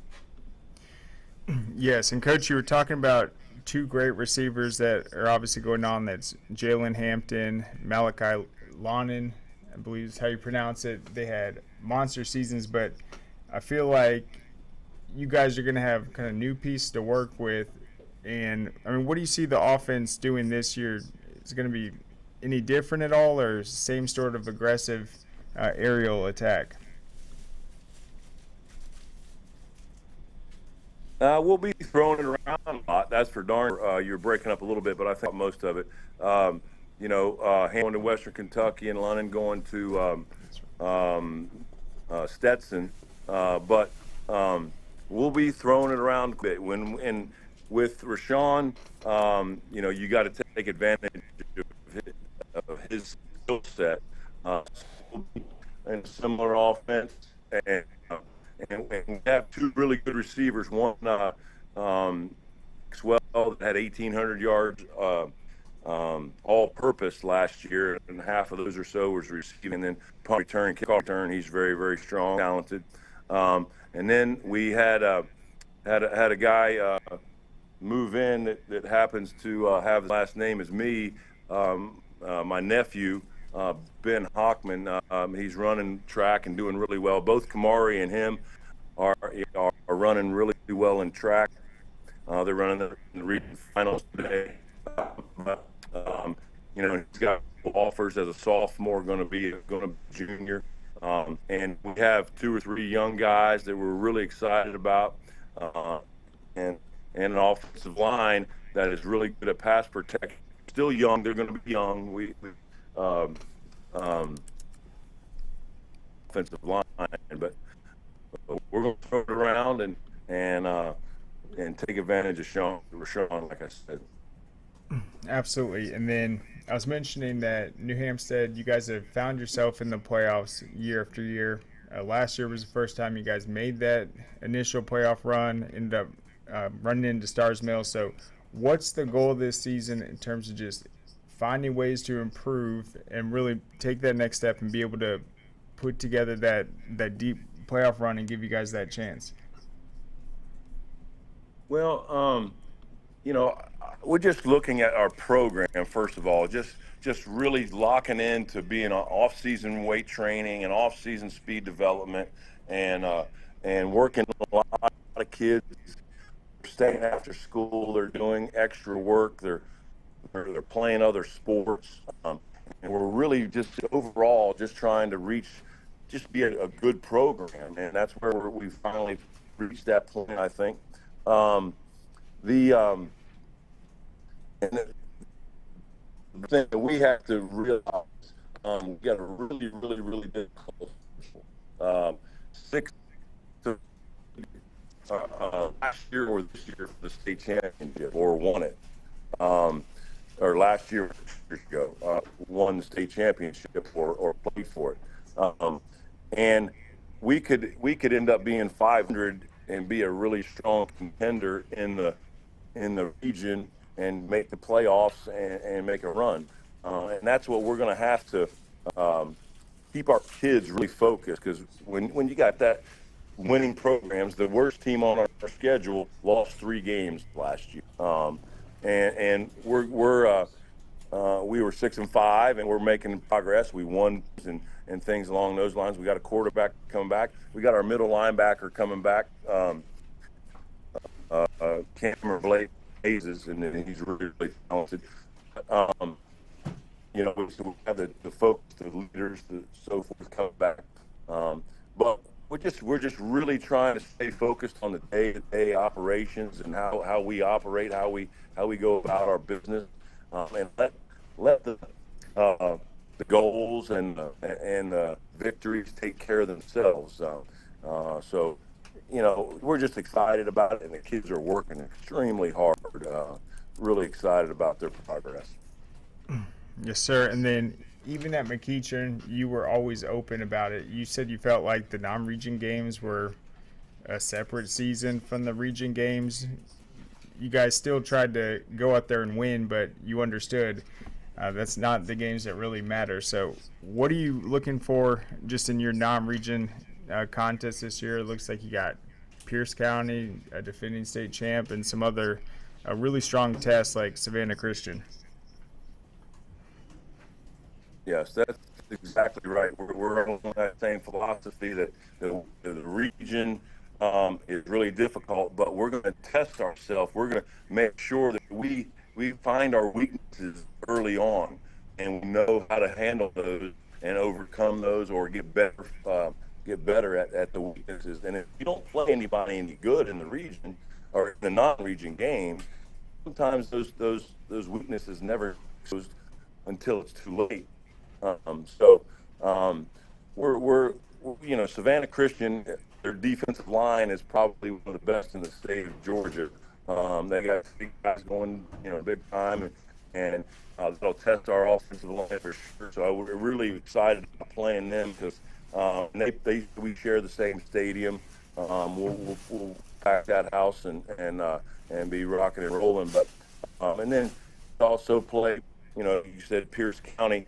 Yes, and Coach, you were talking about two great receivers that are obviously going on. That's Jalen Hampton, Malachi Lonan, I believe is how you pronounce it. They had monster seasons, but I feel like you guys are going to have kind of new piece to work with. And, I mean, what do you see the offense doing this year? Is it going to be any different at all, or same sort of aggressive aerial attack? We'll be throwing it around a lot. That's for darn. You're breaking up a little bit, but I think most of it. Going to Western Kentucky and London going to Stetson. But we'll be throwing it around a bit. With Rashawn, you got to take advantage of his skill set. And similar offense, and we have two really good receivers. One, Maxwell, that had 1,800 yards all-purpose last year, and half of those or so was receiving. And then punt return, kickoff return, he's very, very strong, talented. And then we had a guy move in that happens to have the last name as me, my nephew, Ben Hockman. He's running track and doing really well. Both Kamari and him are running really well in track. They're running the region finals today. He's got offers as a sophomore, going to be a junior. And we have two or three young guys that we're really excited about, and an offensive line that is really good at pass protection. Still young, they're going to be young. Offensive line, but we're going to throw it around and take advantage of Rashawn, like I said. Absolutely. And then I was mentioning that New Hampstead, you guys have found yourself in the playoffs year after year. Last year was the first time you guys made that initial playoff run, ended up running into Stars Mill. So what's the goal this season in terms of just finding ways to improve and really take that next step and be able to put together that deep playoff run and give you guys that chance? Well, we're just looking at our program, first of all, just really locking in to being an off-season weight training and off-season speed development, and working a lot of kids staying after school. They're doing extra work. They're playing other sports. And we're really just overall just trying to be a good program. And that's where we finally reached that point, I think. And the thing that we have to realize, we got a really, really, really big last year or this year for the state championship, or won it. Or last year, 2 years ago, won the state championship or played for it. And we could end up being 500 and be a really strong contender in the region and make the playoffs and make a run. And that's what we're going to have to keep our kids really focused, because when you got that winning programs, the worst team on our schedule lost 3 games last year. And we were 6-5, and we're making progress. We won and things along those lines. We got a quarterback coming back. We got our middle linebacker coming back, Cameron Blazes, and he's really, really talented. you know, so we have the folks, the leaders, the so forth come back. But we're just really trying to stay focused on the day-to-day operations and how we operate, how we go about our business, and let the goals and victories take care of themselves. So, you know, we're just excited about it, and the kids are working extremely hard. Really excited about their progress. Yes, sir. And then even at McEachern, you were always open about it. You said you felt like the non-region games were a separate season from the region games. You guys still tried to go out there and win, but you understood that's not the games that really matter. So what are you looking for just in your non-region contest this year? It looks like you got Pierce County, a defending state champ, and some other really strong tests like Savannah Christian. Yes, that's exactly right. We're on that same philosophy that the region is really difficult, but we're going to test ourselves. We're going to make sure that we find our weaknesses early on, and we know how to handle those and overcome those, or get better at the weaknesses. And if you don't play anybody any good in the region or in the non-region games, sometimes those weaknesses never exposed until it's too late. We're you know, Savannah Christian, their defensive line is probably one of the best in the state of Georgia. They got big guys going, you know, big time, and they'll test our offensive line for sure. So we're really excited about playing them because we share the same stadium. We'll pack that house and be rocking and rolling. But and then also play, you know, you said Pierce County.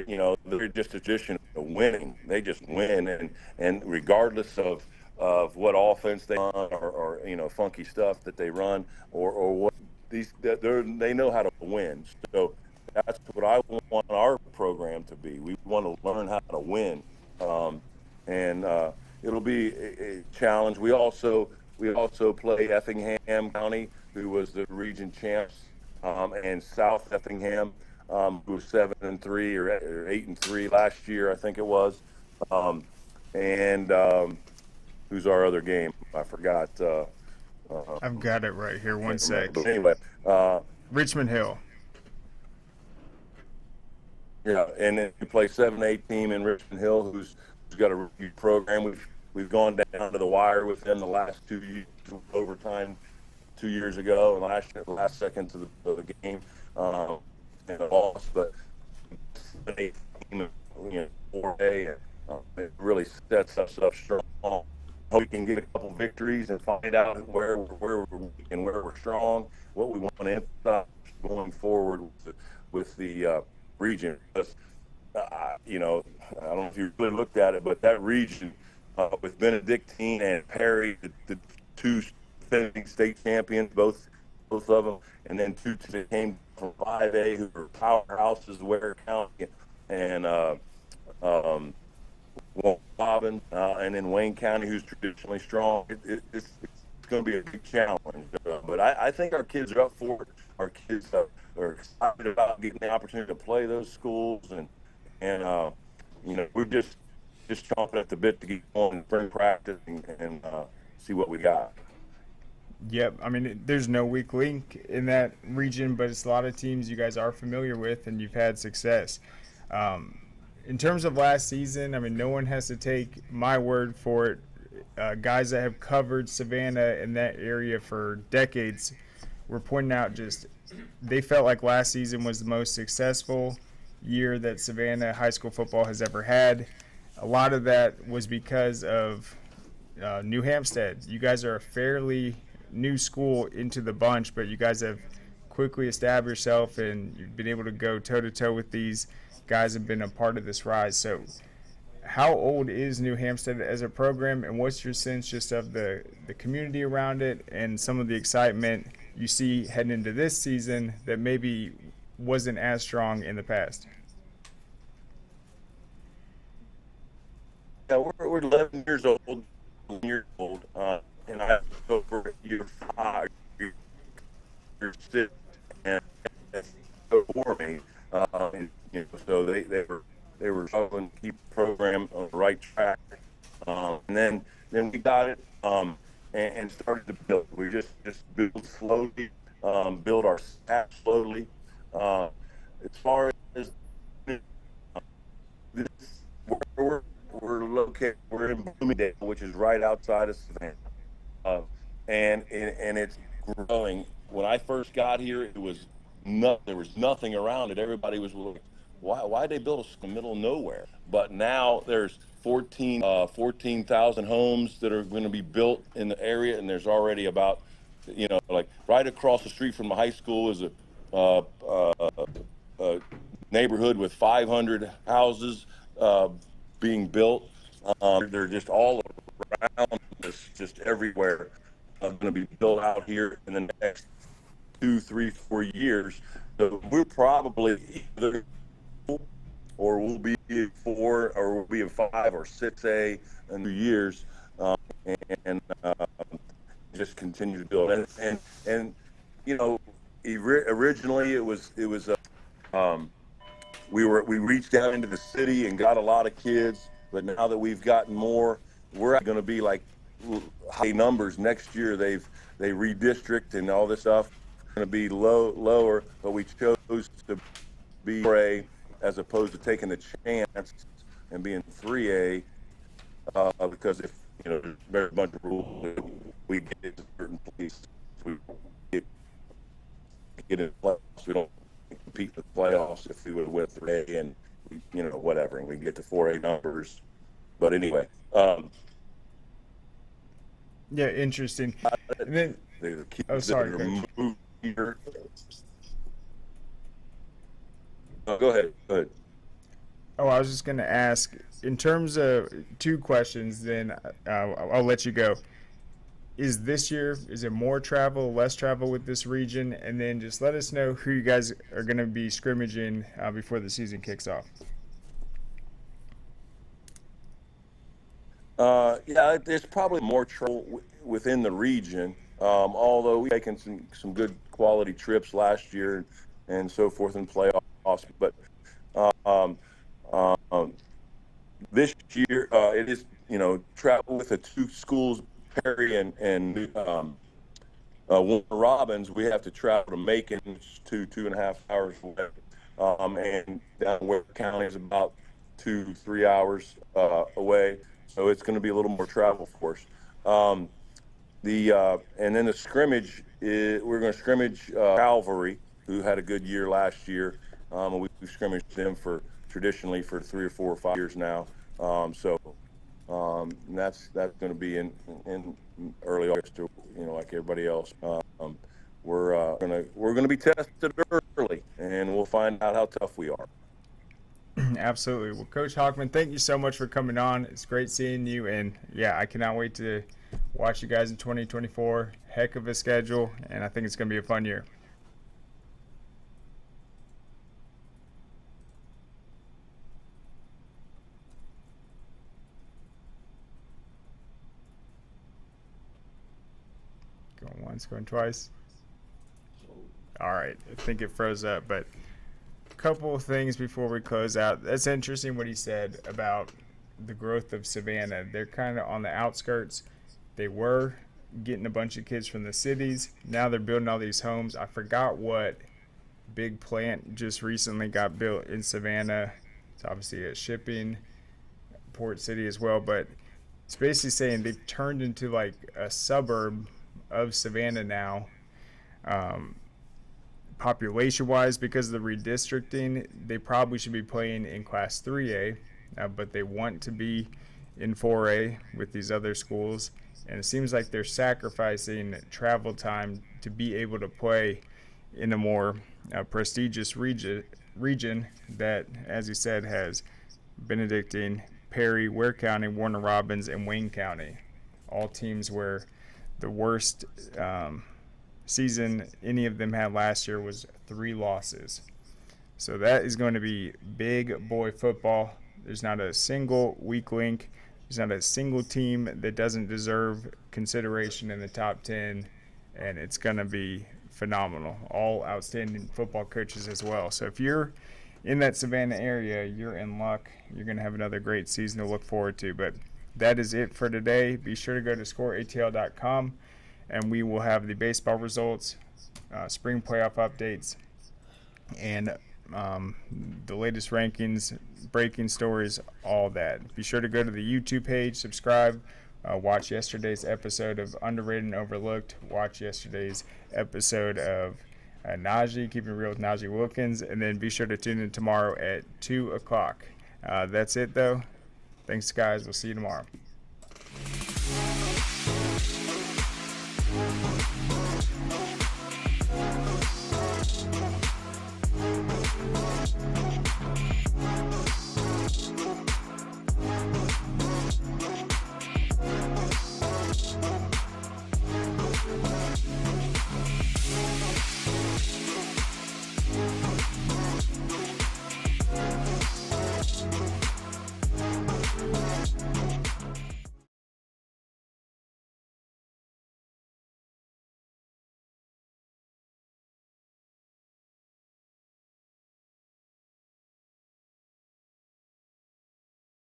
You know, they're just a tradition of winning. They just win, and regardless of what offense they run or you know, funky stuff that they run or what they know how to win. So that's what I want our program to be. We want to learn how to win, and it'll be a challenge. We also play Effingham County, who was the region champs, and South Effingham, who was 7-3 or 8-3 last year, I think it was. Who's our other game? I forgot. I've got it right here. One sec. But anyway, Richmond Hill. Yeah, and then we play 7-8 team in Richmond Hill, who's got a huge program. We've gone down to the wire with them the last 2 years, overtime 2 years ago, and last seconds of the game, and lost. But 7-8 team, you know, 4A, and it really sets us up strong. Hope we can get a couple victories and find out where we're weak and where we're strong, what we want to emphasize going forward with the region. Because, you know, I don't know if you really looked at it, but that region with Benedictine and Perry, the two defending state champions, both of them, and then two that came from 5A who were powerhouses, Ware County and Bobbin, and then Wayne County, who's traditionally strong. It's going to be a big challenge, but I think our kids are up for it. Our kids are excited about getting the opportunity to play those schools, and you know, we're just chomping at the bit to get going in spring practice and see what we got. Yep, I mean, there's no weak link in that region, but it's a lot of teams you guys are familiar with and you've had success. In terms of last season, I mean, no one has to take my word for it. Guys that have covered Savannah in that area for decades were pointing out just they felt like last season was the most successful year that Savannah high school football has ever had. A lot of that was because of New Hampstead. You guys are a fairly new school into the bunch, but you guys have quickly established yourself and you've been able to go toe-to-toe with these guys have been a part of this rise. So how old is New Hampstead as a program, and what's your sense just of the community around it and some of the excitement you see heading into this season that maybe wasn't as strong in the past? Yeah, we're 11 years old, and I have to go for year 5. You're sitting and for me. And, you know, and keep the program on the right track. And then we got it and started to build. We just build slowly, build our staff slowly. As far as this, we're located. We're in Bloomingdale, which is right outside of Savannah, and it's growing. When I first got here, there was nothing around it. Everybody was like, why they build in the middle of nowhere? But now there's 14,000 homes that are going to be built in the area, and there's already about, like right across the street from the high school is a neighborhood with 500 houses being built. They're just all around us, just everywhere. Going to be built out here in the next 2, 3, 4 years. So we're probably either or we'll be in 4 or we'll be in 5 or 6A in 2 years, and just continue to build. And originally it was we reached out into the city and got a lot of kids, but now that we've gotten more, we're going to be like high numbers next year. They redistrict and all this stuff. Going to be lower, but we chose to be 4A as opposed to taking the chance and being 3A because if there's a bunch of rules, we get to certain places, we get in the playoffs. We don't compete in the playoffs if we would have went 3A and whatever, and we get to 4A numbers. But anyway. Yeah, interesting. And then, sorry, Coach. Go ahead. Oh, I was just going to ask, in terms of 2 questions, then I'll let you go. Is it more travel, less travel with this region? And then just let us know who you guys are going to be scrimmaging before the season kicks off. Yeah, there's probably more travel within the region, although we've taken some good quality trips last year and so forth in playoffs. But this year it is, travel with the 2 schools, Perry and Warner Robins. We have to travel to Macon, 2.5 hours away, and down Ware County is about 2-3 hours away. So it's going to be a little more travel for us. And then the scrimmage, we're going to scrimmage Calvary, who had a good year last year. And we've scrimmaged them traditionally for 3 or 4 or 5 years now. And that's going to be in early August, like everybody else. We're going to be tested early, and we'll find out how tough we are. Absolutely. Well, Coach Hockman, thank you so much for coming on. It's great seeing you, and yeah, I cannot wait to watch you guys in 2024. Heck of a schedule, and I think it's going to be a fun year. Going once, going twice. All right, I think it froze up, but couple of things before we close out. That's interesting what he said about the growth of Savannah. They're kind of on the outskirts. They were getting a bunch of kids from the cities. Now they're building all these homes. I forgot what big plant just recently got built in Savannah. It's obviously a shipping port city as well, but it's basically saying they've turned into like a suburb of Savannah now. Population-wise, because of the redistricting, they probably should be playing in Class 3A, but they want to be in 4A with these other schools. And it seems like they're sacrificing travel time to be able to play in a more prestigious region that, as you said, has Benedictine, Perry, Ware County, Warner Robins, and Wayne County. All teams where the worst season any of them had last year was 3 losses. So that is going to be big boy football. There's not a single weak link. There's not a single team that doesn't deserve consideration in the top 10, and it's going to be phenomenal. All outstanding football coaches as well. So if you're in that Savannah area, you're in luck. You're going to have another great season to look forward to. But that is it for today. Be sure to go to scoreatl.com, and we will have the baseball results, spring playoff updates, and the latest rankings, breaking stories, all that. Be sure to go to the YouTube page, subscribe, watch yesterday's episode of Underrated and Overlooked, watch yesterday's episode of Najee, Keeping It Real with Najee Wilkins, and then be sure to tune in tomorrow at 2 o'clock. That's it, though. Thanks, guys. We'll see you tomorrow.